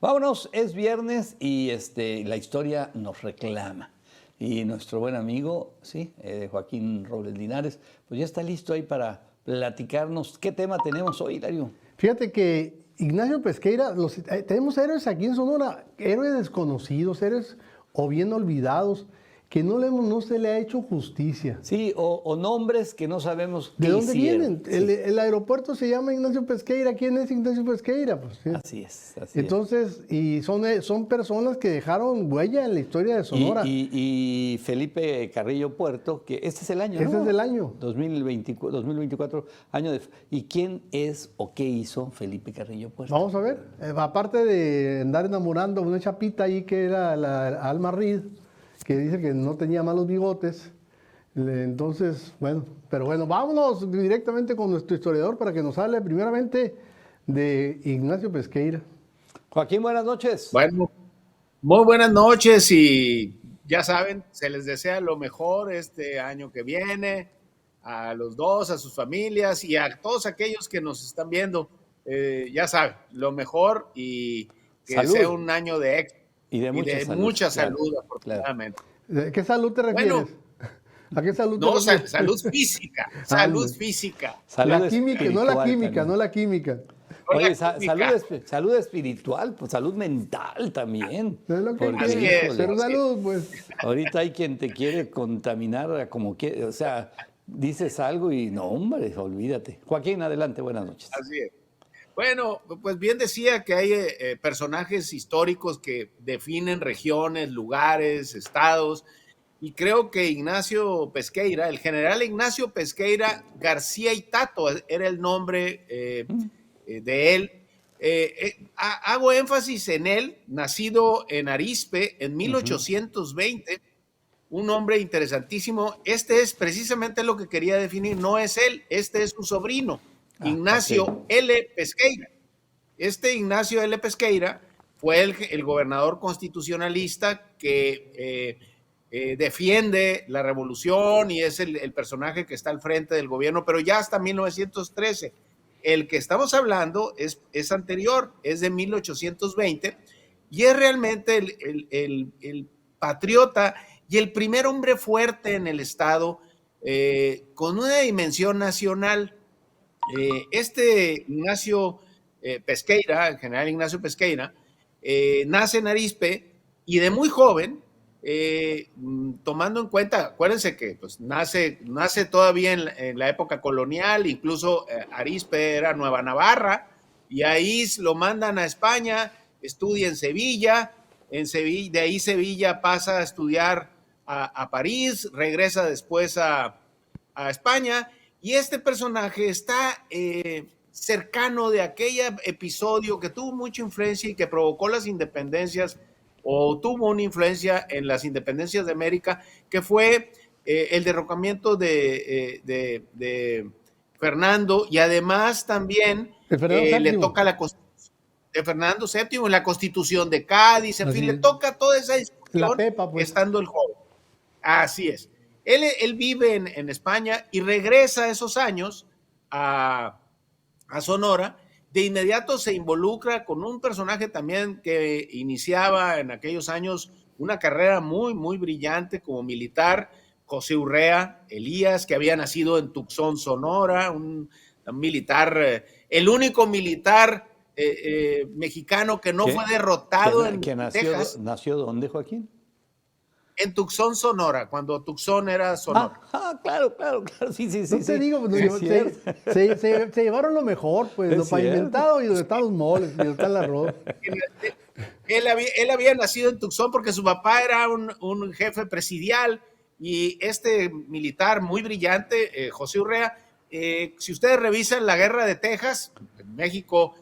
Vámonos, es viernes y la historia nos reclama. Y nuestro buen amigo, sí, Joaquín Robles Linares, pues ya está listo ahí para platicarnos. ¿Qué tema tenemos hoy, Hilario? Fíjate que Ignacio Pesqueira, tenemos héroes aquí en Sonora, héroes desconocidos, héroes o bien olvidados, que no se le ha hecho justicia. Sí, o nombres que no sabemos ¿De qué dónde hicieron. vienen? Sí. El aeropuerto se llama Ignacio Pesqueira. ¿Quién es Ignacio Pesqueira? Pues, sí. Así es, así Entonces, y son personas que dejaron huella en la historia de es. Sonora. Y Felipe Carrillo Puerto, que este es el año, ¿no? Ese es el año. 2024, año de... ¿Y quién es o qué hizo Felipe Carrillo Puerto? Vamos a ver. Aparte de andar enamorando a una chapita ahí que era la Alma Reed, que dice que no tenía malos bigotes. Entonces, bueno, pero bueno, vámonos directamente con nuestro historiador para que nos hable primeramente de Ignacio Pesqueira. Joaquín, buenas noches. Bueno, muy buenas noches y ya saben, se les desea lo mejor este año que viene, a los dos, a sus familias y a todos aquellos que nos están viendo. Ya saben, lo mejor y que Salud. sea un año de éxito Y de mucha salud, claro, afortunadamente. ¿A qué salud te refieres? Bueno, ¿A qué salud te no, refieres? salud física, salud física. Salud La química, no la espiritual química, también. no la química. Oye, La química. salud espiritual, pues salud mental también. No es lo que Porque, Así quiere, es, pero así salud, pues. ahorita hay quien te quiere contaminar a como quiere, o sea, dices algo y no, hombre, olvídate. Joaquín, adelante, buenas noches. Así es. Bueno, pues bien decía que hay personajes históricos que definen regiones, lugares, estados, y creo que Ignacio Pesqueira, el general Ignacio Pesqueira García y Tato, era el nombre de él. Hago énfasis en él, nacido en Arizpe en 1820, un hombre interesantísimo. Este es precisamente lo que quería definir, no es él, este es su sobrino. Ignacio Ok. L. Pesqueira. Este Ignacio L. Pesqueira fue el gobernador constitucionalista que defiende la revolución y es el personaje que está al frente del gobierno, pero ya hasta 1913. El que estamos hablando es anterior, es de 1820 y es realmente el patriota y el primer hombre fuerte en el estado con una dimensión nacional. Este Ignacio Pesqueira, el general Ignacio Pesqueira, nace en Arizpe y de muy joven, tomando en cuenta, acuérdense que pues, nace todavía en la época colonial, incluso Arizpe era Nueva Navarra, y ahí lo mandan a España, estudia en Sevilla, de ahí Sevilla pasa a estudiar a París, regresa después a España, y este personaje está cercano de aquel episodio que tuvo mucha influencia y que provocó las independencias o tuvo una influencia en las independencias de América, que fue el derrocamiento de Fernando, y además también le toca la constitución de Fernando VII, la constitución de Cádiz, en fin, le toca toda esa discusión pues. estando el joven. Así es. Él vive en España y regresa esos años a Sonora. De inmediato se involucra con un personaje también que iniciaba en aquellos años una carrera muy, muy brillante como militar, José Urrea Elías, que había nacido en Tucson, Sonora, un militar, el único militar mexicano que no fue derrotado en Texas. ¿Nació dónde, Joaquín? En Tucson, Sonora, cuando Tucson era Sonora. Claro, sí. No te digo, se llevaron lo mejor, pues, lo pavimentado y donde están los moles, y donde está el arroz. Él había nacido en Tucson porque su papá era un jefe presidial y este militar muy brillante, José Urrea, si ustedes revisan la guerra de Texas, en México,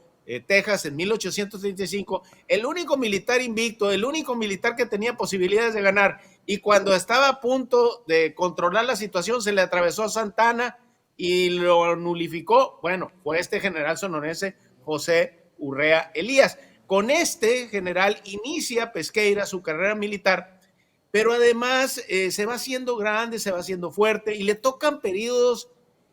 Texas en 1835, el único militar invicto, el único militar que tenía posibilidades de ganar, y cuando estaba a punto de controlar la situación se le atravesó a Santana y lo nulificó. Bueno, fue este general sonorense José Urrea Elías. Con este general inicia Pesqueira su carrera militar, pero además se va haciendo grande, se va haciendo fuerte y le tocan periodos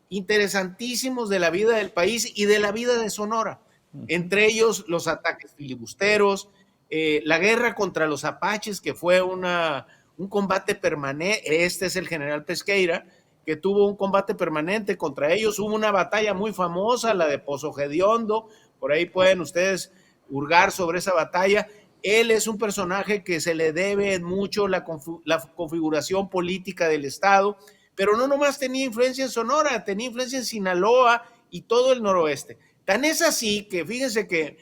interesantísimos de la vida del país y de la vida de Sonora. entre ellos los ataques filibusteros, la guerra contra los apaches, que fue un combate permanente. Este es el general Pesqueira, que tuvo un combate permanente contra ellos. Hubo una batalla muy famosa, la de Pozo Hediondo, por ahí pueden ustedes hurgar sobre esa batalla. Él es un personaje que se le debe mucho la configuración política del Estado, pero no nomás tenía influencia en Sonora, tenía influencia en Sinaloa y todo el noroeste. Tan es así que fíjense que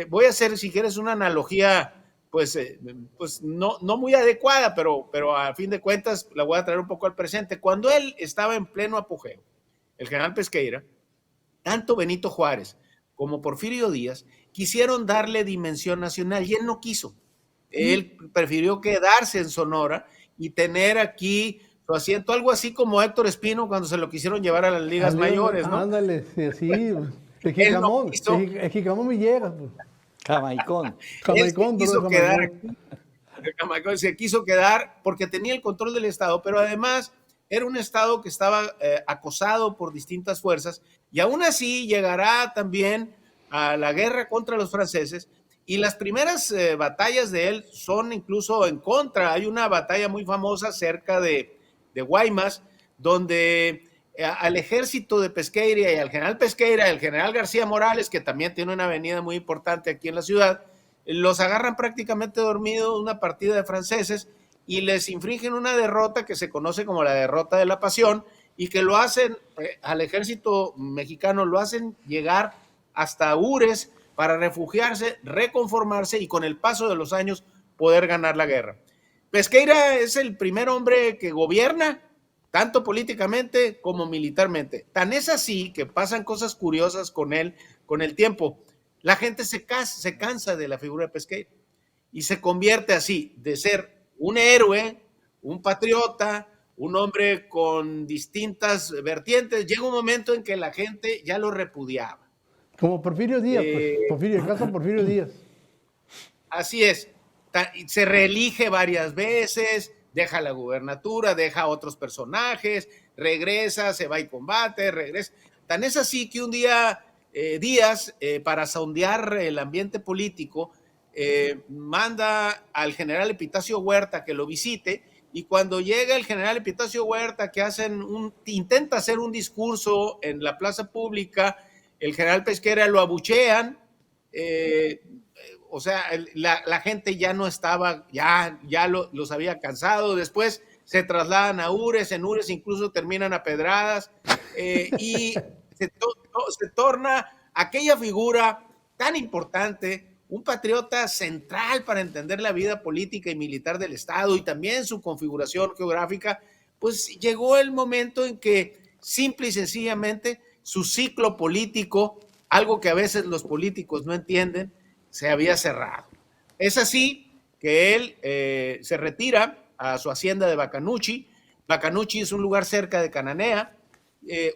voy a hacer, si quieres, una analogía pues no muy adecuada, pero a fin de cuentas la voy a traer un poco al presente. Cuando él estaba en pleno apogeo, el general Pesqueira, tanto Benito Juárez como Porfirio Díaz quisieron darle dimensión nacional y él no quiso. Él prefirió quedarse en Sonora y tener aquí su asiento, algo así como Héctor Espino cuando se lo quisieron llevar a las ligas mayores, ¿no? Ándale, sí, el Jicamón Villegas. Pues. Jamaicón. Jamaicón, se quiso quedar porque tenía el control del Estado, pero además era un Estado que estaba acosado por distintas fuerzas y aún así llegará también a la guerra contra los franceses y las primeras batallas de él son incluso en contra. Hay una batalla muy famosa cerca de Guaymas, donde al ejército de Pesqueira y al general Pesqueira, el general García Morales, que también tiene una avenida muy importante aquí en la ciudad, los agarran prácticamente dormidos una partida de franceses y les infringen una derrota que se conoce como la derrota de la Pasión y que lo hacen al ejército mexicano, lo hacen llegar hasta Ures para refugiarse, reconformarse y con el paso de los años poder ganar la guerra. Pesqueira es el primer hombre que gobierna tanto políticamente como militarmente. Tan es así que pasan cosas curiosas con él con el tiempo. La gente se cansa de la figura de Pesqueira y se convierte así, de ser un héroe, un patriota, un hombre con distintas vertientes. Llega un momento en que la gente ya lo repudiaba. Como Porfirio Díaz, el caso de Porfirio Díaz. Así es. Se reelige varias veces, deja la gubernatura, deja a otros personajes, regresa, se va y combate, regresa. Tan es así que un día Díaz, para sondear el ambiente político, manda al general Epitacio Huerta que lo visite, y cuando llega el general Epitacio Huerta, que intenta hacer un discurso en la plaza pública, el general Pesqueira lo abuchean, o sea, la gente ya no estaba, ya los había cansado. Después se trasladan a Ures, en Ures incluso terminan a pedradas, y se torna aquella figura tan importante, un patriota central para entender la vida política y militar del Estado y también su configuración geográfica. Pues llegó el momento en que simple y sencillamente su ciclo político, algo que a veces los políticos no entienden, se había cerrado. Es así que él se retira a su hacienda de Bacanuchi. Bacanuchi es un lugar cerca de Cananea.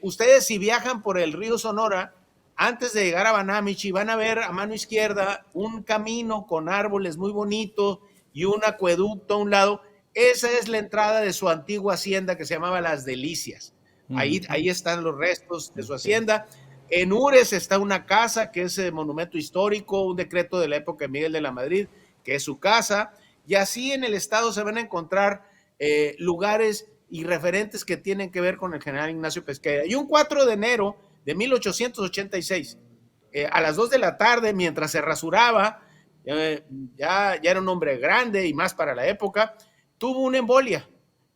Ustedes, si viajan por el río Sonora, antes de llegar a Banamichi, van a ver a mano izquierda un camino con árboles muy bonitos y un acueducto a un lado. Esa es la entrada de su antigua hacienda que se llamaba Las Delicias. Ahí están los restos de su hacienda. En Ures está una casa que es monumento histórico, un decreto de la época de Miguel de la Madrid, que es su casa. Y así en el estado se van a encontrar lugares y referentes que tienen que ver con el general Ignacio Pesqueira. Y un 4 de enero de 1886, a las 2 de la tarde, mientras se rasuraba, ya era un hombre grande y más para la época, tuvo una embolia.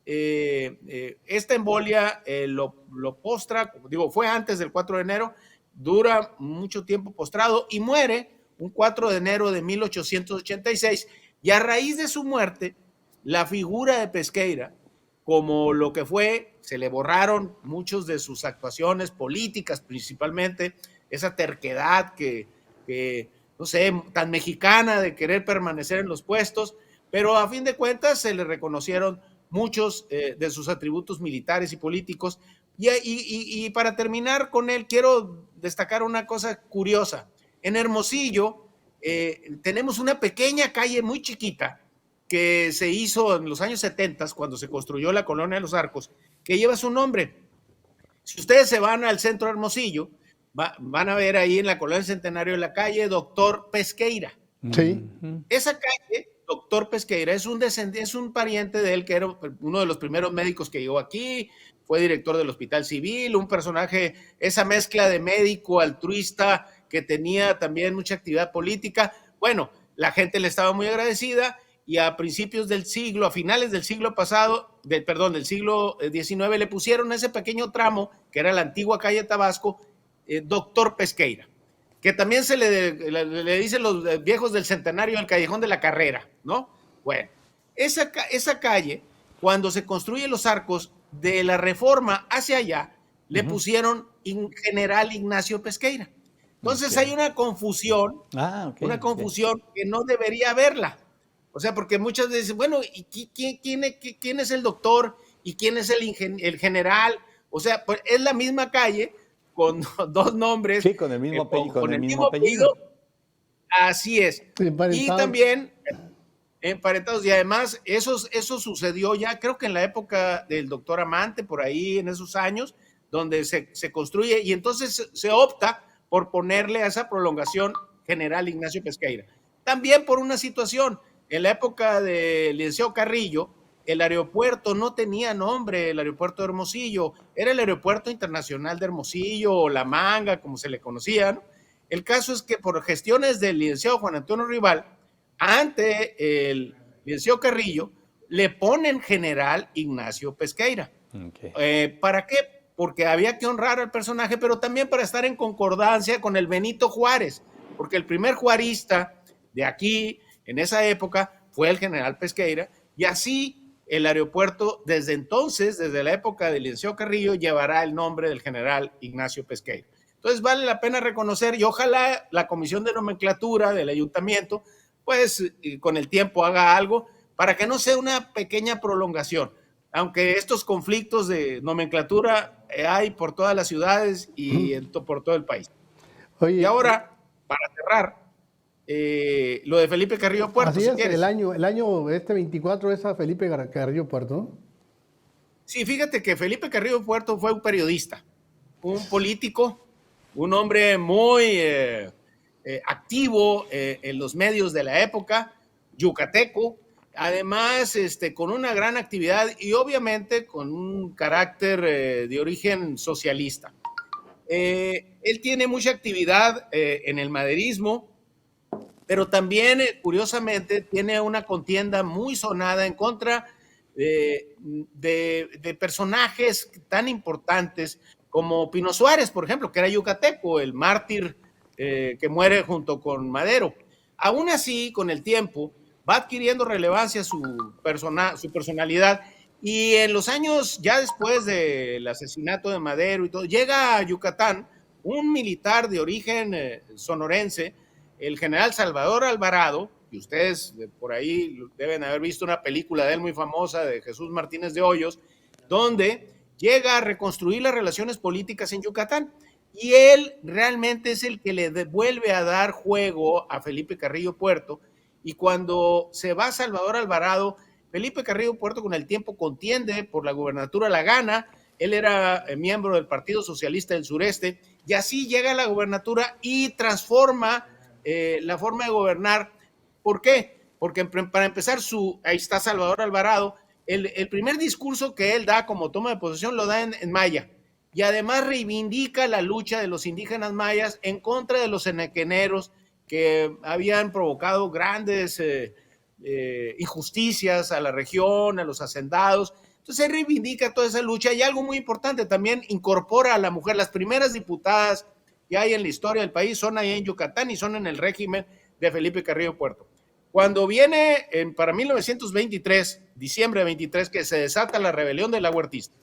Esta embolia lo postra, fue antes del 4 de enero, dura mucho tiempo postrado y muere un 4 de enero de 1886. Y a raíz de su muerte, la figura de Pesqueira, como lo que fue, se le borraron muchas de sus actuaciones políticas, principalmente esa terquedad que no sé, tan mexicana de querer permanecer en los puestos, pero a fin de cuentas se le reconocieron muchos de sus atributos militares y políticos. Y para terminar con él, quiero destacar una cosa curiosa. En Hermosillo tenemos una pequeña calle muy chiquita que se hizo en los años 70, cuando se construyó la colonia de Los Arcos, que lleva su nombre. Si ustedes se van al centro de Hermosillo, van a ver ahí en la colonia Centenario la calle Doctor Pesqueira. Sí. Esa calle, Doctor Pesqueira, es un pariente de él que era uno de los primeros médicos que llegó aquí, fue director del Hospital Civil, un personaje, esa mezcla de médico altruista que tenía también mucha actividad política. Bueno, la gente le estaba muy agradecida y a principios del siglo, a finales del siglo pasado, del siglo XIX, le pusieron ese pequeño tramo, que era la antigua calle Tabasco, Doctor Pesqueira, que también le dicen los viejos del Centenario el Callejón de la Carrera, ¿no? Bueno, esa calle, cuando se construyen los arcos de la Reforma hacia allá, le pusieron General Ignacio Pesqueira. Entonces hay una confusión, que no debería haberla. O sea, porque muchas veces, bueno, ¿y quién es el doctor? ¿Y quién es el general? O sea, pues es la misma calle con dos nombres. Sí, con el mismo apellido. Así es. Y también emparentados. Y además, eso sucedió ya, creo que en la época del doctor Amante, por ahí en esos años, donde se construye, y entonces se opta por ponerle a esa prolongación General Ignacio Pesqueira. También por una situación, en la época del licenciado Carrillo, el aeropuerto no tenía nombre, el aeropuerto de Hermosillo, era el Aeropuerto Internacional de Hermosillo, o La Manga, como se le conocía, ¿no? El caso es que por gestiones del licenciado Juan Antonio Rival, ante el licenciado Carrillo, le ponen General Ignacio Pesqueira. ¿Para qué? Porque había que honrar al personaje, pero también para estar en concordancia con el Benito Juárez, porque el primer juarista de aquí, en esa época, fue el general Pesqueira, y así el aeropuerto, desde entonces, desde la época del licenciado Carrillo, llevará el nombre del general Ignacio Pesqueira. Entonces vale la pena reconocer, y ojalá la Comisión de Nomenclatura del Ayuntamiento, pues con el tiempo haga algo para que no sea una pequeña prolongación, aunque estos conflictos de nomenclatura hay por todas las ciudades y por todo el país. Oye, y ahora, para cerrar, lo de Felipe Carrillo Puerto. Así es, el año 24 es a Felipe Carrillo Puerto, ¿no? Sí, fíjate que Felipe Carrillo Puerto fue un periodista, un político, un hombre muy activo en los medios de la época, yucateco, además con una gran actividad y obviamente con un carácter de origen socialista. Él tiene mucha actividad en el maderismo, pero también, curiosamente, tiene una contienda muy sonada en contra de personajes tan importantes como Pino Suárez, por ejemplo, que era yucateco, el mártir que muere junto con Madero. Aún así, con el tiempo, va adquiriendo relevancia su personalidad, y en los años ya después del asesinato de Madero y todo, llega a Yucatán un militar de origen sonorense, el general Salvador Alvarado, y ustedes por ahí deben haber visto una película de él muy famosa, de Jesús Martínez de Hoyos, donde llega a reconstruir las relaciones políticas en Yucatán. Y él realmente es el que le vuelve a dar juego a Felipe Carrillo Puerto. Y cuando se va Salvador Alvarado, Felipe Carrillo Puerto con el tiempo contiende por la gubernatura, la gana. Él era miembro del Partido Socialista del Sureste, y así llega a la gubernatura y transforma la forma de gobernar. ¿Por qué? Porque para empezar, ahí está Salvador Alvarado, el primer discurso que él da como toma de posesión lo da en maya, y además reivindica la lucha de los indígenas mayas en contra de los enequeneros que habían provocado grandes injusticias a la región, a los hacendados. Entonces él reivindica toda esa lucha, y algo muy importante, también incorpora a la mujer. Las primeras diputadas que hay en la historia del país son ahí en Yucatán y son en el régimen de Felipe Carrillo Puerto. Cuando viene para 1923, diciembre de 23, que se desata la rebelión de la Huertista,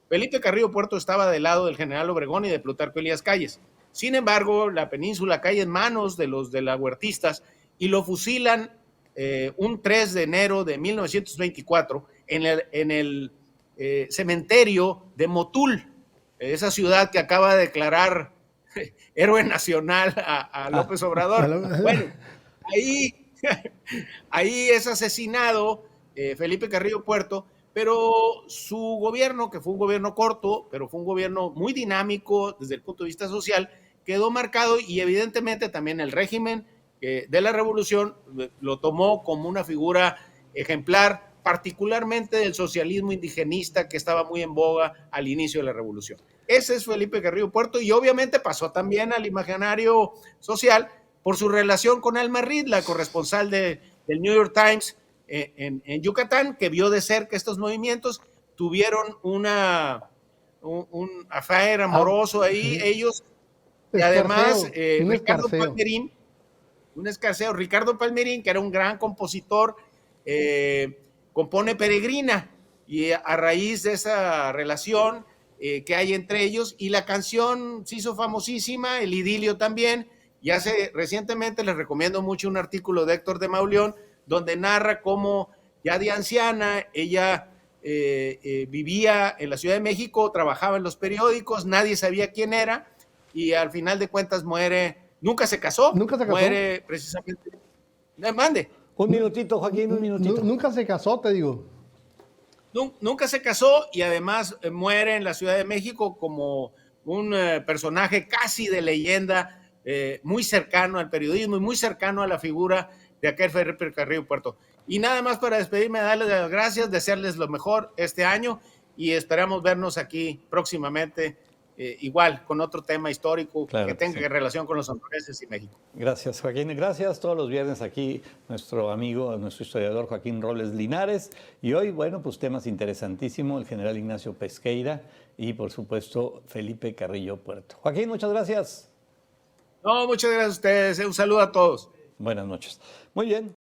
Felipe Carrillo Puerto estaba del lado del general Obregón y de Plutarco Elías Calles. Sin embargo, la península cae en manos de los de la Huertistas y lo fusilan un 3 de enero de 1924 en el cementerio de Motul, esa ciudad que acaba de declarar héroe nacional a López Obrador. Bueno, ahí es asesinado Felipe Carrillo Puerto, pero su gobierno, que fue un gobierno corto, pero fue un gobierno muy dinámico desde el punto de vista social, quedó marcado y evidentemente también el régimen de la revolución lo tomó como una figura ejemplar, particularmente del socialismo indigenista que estaba muy en boga al inicio de la revolución. Ese es Felipe Carrillo Puerto y obviamente pasó también al imaginario social por su relación con Alma Reed, la corresponsal del New York Times en Yucatán, que vio de cerca estos movimientos, tuvieron un affair amoroso ahí, ellos, y además Ricardo Palmerín, un escarceo, Ricardo Palmerín, que era un gran compositor, compone Peregrina, y a raíz de esa relación que hay entre ellos, y la canción se hizo famosísima, el idilio también, y recientemente les recomiendo mucho un artículo de Héctor de Mauleón, donde narra cómo ya de anciana, ella vivía en la Ciudad de México, trabajaba en los periódicos, nadie sabía quién era, y al final de cuentas muere, nunca se casó, muere precisamente. Mande. Un minutito, Joaquín, un minutito. Nunca se casó, te digo. Nunca se casó y además muere en la Ciudad de México como un personaje casi de leyenda, muy cercano al periodismo y muy cercano a la figura de aquel Felipe Carrillo Puerto. Y nada más para despedirme, darles las gracias, desearles lo mejor este año y esperamos vernos aquí próximamente, igual con otro tema histórico que tenga relación con los hondureños y México. Gracias, Joaquín. Gracias. Todos los viernes aquí nuestro amigo, nuestro historiador Joaquín Robles Linares. Y hoy, bueno, pues temas interesantísimos, el general Ignacio Pesqueira y, por supuesto, Felipe Carrillo Puerto. Joaquín, muchas gracias. No, muchas gracias a ustedes. Un saludo a todos. Buenas noches. Muy bien.